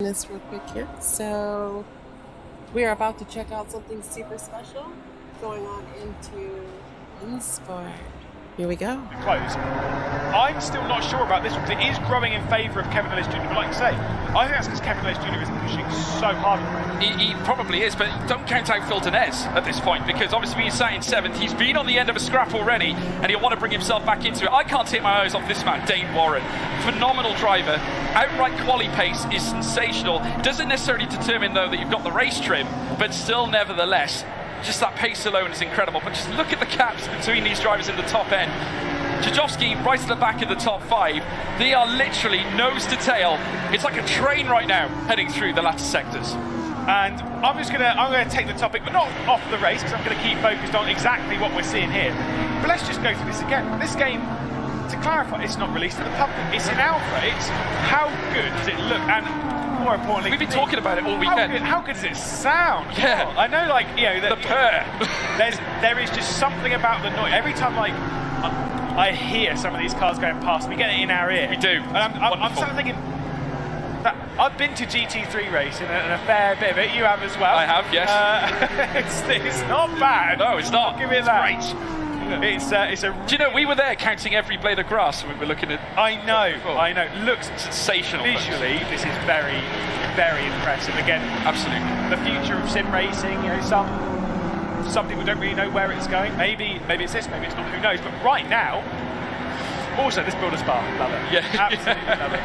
this real quick here. So we are about to check out something super special going on into RennSport. Here we go. Close. I'm still not sure about this one. It is growing in favour of Kevin Ellis Jr., but like I say, I think that's because Kevin Ellis Jr. is pushing so hard. He probably is, but don't count out Phil Denez at this point, because obviously he's sat in 7th. He's been on the end of a scrap already, and he'll want to bring himself back into it. I can't take my eyes off this man, Dane Warren. Phenomenal driver. Outright quali pace is sensational. Doesn't necessarily determine, though, that you've got the race trim, but still, nevertheless, just that pace alone is incredible. But just look at the gaps between these drivers in the top end. Jajovski right at the back of the top 5. They are literally nose to tail. It's like a train right now heading through the latter sectors. And I'm gonna take the topic, but not off the race, because I'm gonna keep focused on exactly what we're seeing here. But let's just go through this again. This game, to clarify, it's not released to the public. It's in alpha. It's how good does it look, and more importantly, we've been talking about it all weekend. How good does it sound? Yeah, I know, like, you know, the purr. there is just something about the noise. Every time, like, I hear some of these cars going past, we get it in our ear. We do. And I'm sort of thinking that I've been to GT3 racing and a fair bit of it. You have as well. I have, yes. It's not bad. No, it's not. I'll give it that. Great. It's a. Do you know, we were there counting every blade of grass when we were looking at. I know. Looks sensational. Visually, this is very, very impressive. Again, absolutely. The future of sim racing. You know, some people don't really know where it's going. Maybe it's this. Maybe it's not. Who knows? But right now. Also, this builder's bar, love it. Yeah, absolutely love it.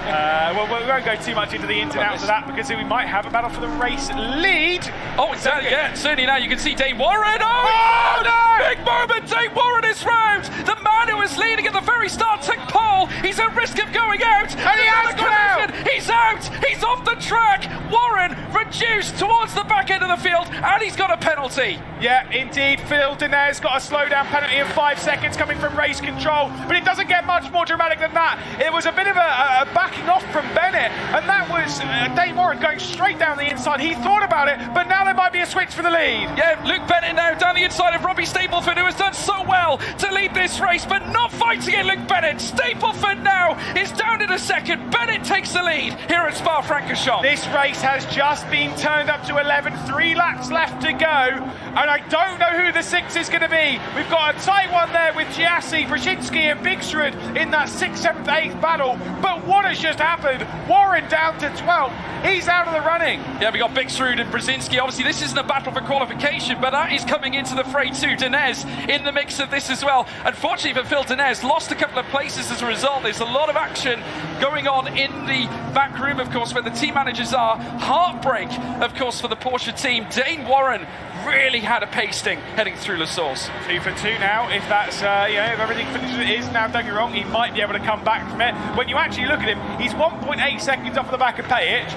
Well, we won't go too much into the ins and outs of that, because we might have a battle for the race lead. Oh, exactly. Yeah, certainly now you can see Dane Warren. Oh no! Big moment. Dane Warren is round. The man who was leading at the very start took pole. He's at risk of going out. And he has gone out. He's out. He's off the track. Warren reduced towards the back end of the field, and he's got a penalty. Yeah, indeed. Phil Denez got a slowdown penalty of 5 seconds coming from race control, but it doesn't get much more dramatic than that. It was a bit of a backing off from Bennett, and that was Dane Warren going straight down the inside. He thought about it, but now there might be a switch for the lead. Yeah, Luke Bennett now down the inside of Robbie Stapleford, who has done so well to lead this race, but not fighting it, Luke Bennett. Stapleford now is down in a second. Bennett takes the lead here at Spa-Francorchamps. This race has just been turned up to 11, 3 laps left to go, and I don't know who the 6 is going to be. We've got a tight one there with Giassi, Brzezinski and Bigsrud in that 6th, 7th, 8th battle, but what has just happened? Warren down to 12th. He's out of the running. Yeah, we got Bigsrud and Brzezinski. Obviously, this isn't a battle for qualification, but that is coming into the fray too. Denez in the mix of this as well. Unfortunately for Phil Denez, lost a couple of places as a result. There's a lot of action going on in the back room, of course, where the team managers are. Heartbreak, of course, for the Porsche team. Dane Warren really had a pasting heading through La Source. 2 for 2 now. If that's, if everything finishes as it is now, don't get me wrong, he might be able to come back from it. When you actually look at him, he's 1.8 seconds off the back of Pajic.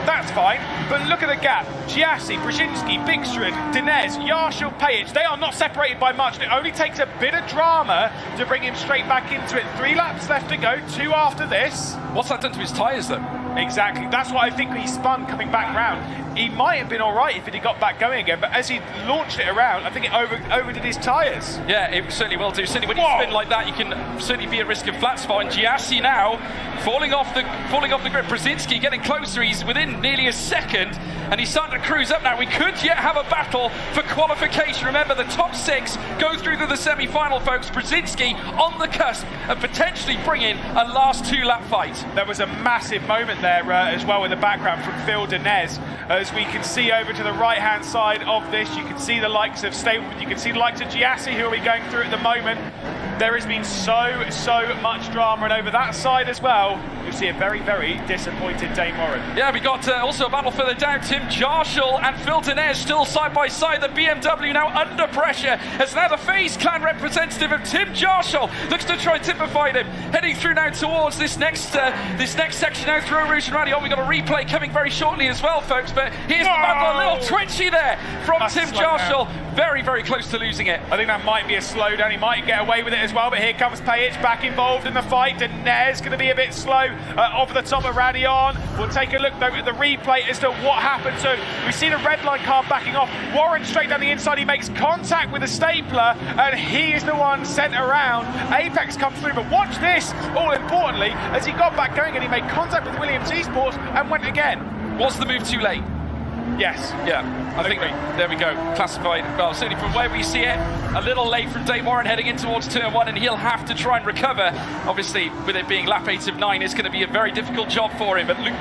That's fine, but look at the gap. Giassi, Brzezinski, Bigsrud, Denez, Yarshall, Pajic, they are not separated by much. It only takes a bit of drama to bring him straight back into it. 3 laps left to go, 2 after this. What's that done to his tyres, though? Exactly. That's what I think he spun coming back round. He might have been all right if he got back going again, but as he launched it around, I think it overdid his tyres. Yeah, it certainly will do. Certainly when you spin like that, you can certainly be at risk of flat spot. And Giassi now falling off the grid. Brzezinski getting closer. He's within nearly a second, and he's starting to cruise up now. We could yet have a battle for qualification. Remember, the top 6 go through to the semi-final, folks. Brzezinski on the cusp of potentially bringing a last 2-lap fight. There was a massive moment there as well in the background from Phil Denez. As we can see over to the right-hand side of this, you can see the likes of Stapleton, you can see the likes of Giassi, who are we going through at the moment. There has been so much drama, and over that side as well, you see a very, very disappointed Dane Warren. Yeah, we got also a battle further down. Tim Jarshall and Phil Denez still side by side. The BMW now under pressure, as now the FaZe Clan representative of Tim Jarshall looks to try and typify him. Heading through now towards this next section now through Rouge and Rally. Oh, we got a replay coming very shortly as well, folks. But here's the battle, a little twitchy there from Tim Jarshall. Very, very close to losing it. I think that might be a slowdown. He might get away with it as well, but here comes Pajic back involved in the fight. Denez going to be a bit slow over the top of Radion. We'll take a look though at the replay as to what happened. So we see the red line car backing off. Warren straight down the inside. He makes contact with the stapler, and he is the one sent around. Apex comes through, but watch this, all importantly, as he got back going and he made contact with Williams Esports and went again. Was the move too late? Yes. Yeah, I think there we go. Classified, well, certainly from where we see it, a little late from Dane Warren heading in towards turn 1, and he'll have to try and recover. Obviously, with it being lap 8 of 9, it's going to be a very difficult job for him. But Luke.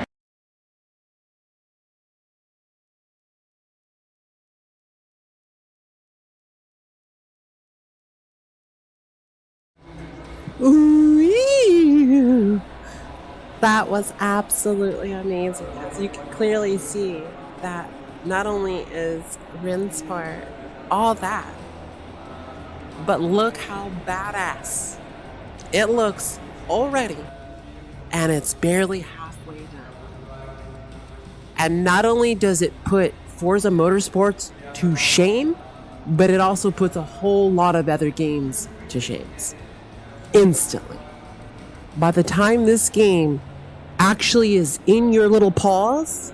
Ooh, that was absolutely amazing. As you can clearly see that not only is RennSport all that, but look how badass it looks already, and it's barely halfway done. And not only does it put Forza Motorsports to shame, but it also puts a whole lot of other games to shame. Instantly. By the time this game actually is in your little paws,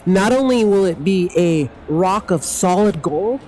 not only will it be a rock of solid gold,